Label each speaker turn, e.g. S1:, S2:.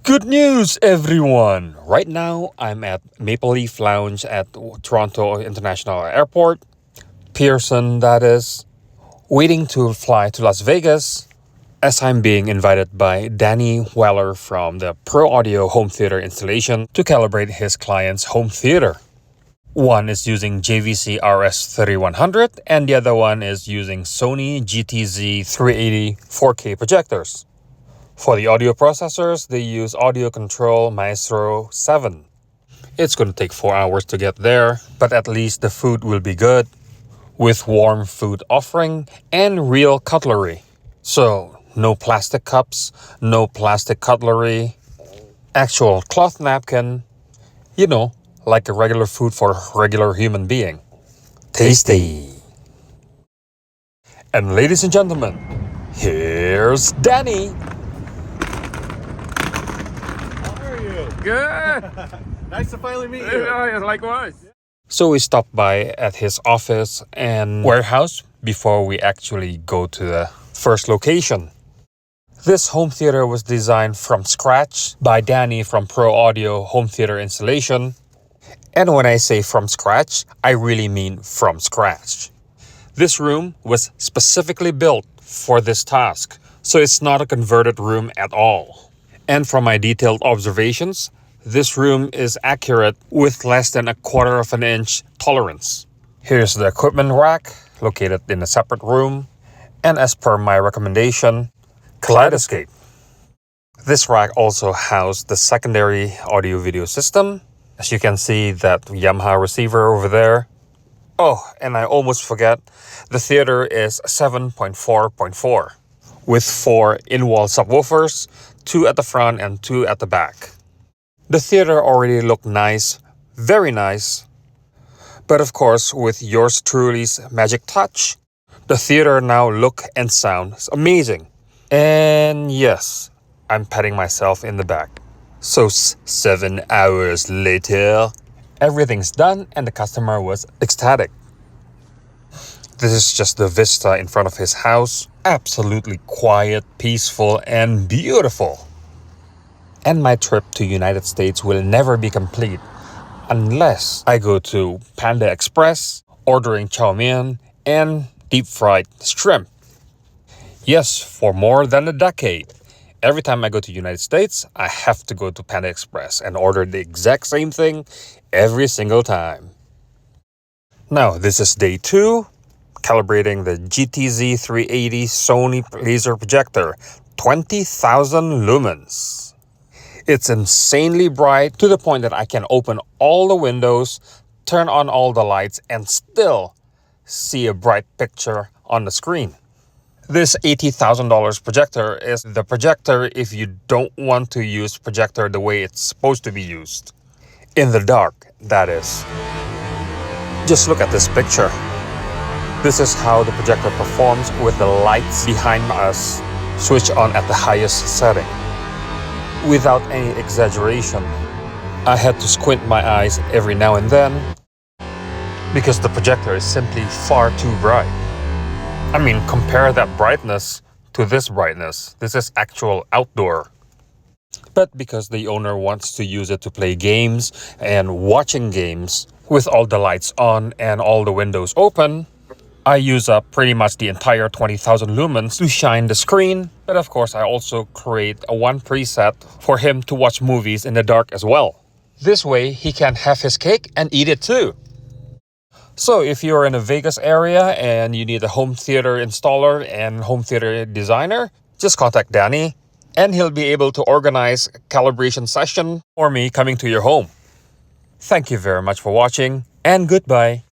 S1: Good news, everyone! Right now, I'm at Maple Leaf Lounge at Toronto International Airport, Pearson that is, waiting to fly to Las Vegas as I'm being invited by Danny Weller from the Pro Audio home theater installation to calibrate his client's home theater. One is using JVC RS3100 and the other one is using Sony GTZ380 4K projectors. For the audio processors, they use Audio Control Maestro 7. It's going to take 4 hours to get there, but at least the food will be good, with warm food offering and real cutlery. So, no plastic cups, no plastic cutlery, actual cloth napkin, like a regular food for a regular human being. Tasty! And ladies and gentlemen, here's Danny! Good.
S2: Nice to finally meet you.
S1: Likewise. So we stopped by at his office and warehouse before we actually go to the first location. This home theater was designed from scratch by Danny from Pro Audio Home Theater Installation. And when I say from scratch, I really mean from scratch. This room was specifically built for this task, so it's not a converted room at all. And from my detailed observations, this room is accurate with less than 1/4 of an inch tolerance. Here's the equipment rack located in a separate room. And as per my recommendation, kaleidoscope. This rack also housed the secondary audio-video system. As you can see, that Yamaha receiver over there. Oh, and I almost forget, the theater is 7.4.4 with 4 in-wall subwoofers, 2 at the front and 2 at the back. The theater already looked nice, very nice. But of course, with yours truly's magic touch, the theater now look and sounds amazing. And yes, I'm patting myself in the back. So 7 hours later, everything's done and the customer was ecstatic. This is just the vista in front of his house. Absolutely quiet, peaceful, and beautiful. And my trip to United States will never be complete unless I go to Panda Express, ordering chow mein and deep-fried shrimp. Yes, for more than a decade. Every time I go to United States, I have to go to Panda Express and order the exact same thing every single time. Now, this is day 2, calibrating the GTZ380 Sony laser projector, 20,000 lumens. It's insanely bright to the point that I can open all the windows, turn on all the lights, and still see a bright picture on the screen. This $80,000 projector is the projector if you don't want to use projector the way it's supposed to be used. In the dark, that is. Just look at this picture. This is how the projector performs with the lights behind us switched on at the highest setting. Without any exaggeration, I had to squint my eyes every now and then because the projector is simply far too bright. I mean, compare that brightness to this brightness. This is actual outdoor. But because the owner wants to use it to play games and watching games with all the lights on and all the windows open, I use up pretty much the entire 20,000 lumens to shine the screen. But of course, I also create one preset for him to watch movies in the dark as well. This way, he can have his cake and eat it too. So if you're in a Vegas area and you need a home theater installer and home theater designer, just contact Danny and he'll be able to organize a calibration session or me coming to your home. Thank you very much for watching and goodbye.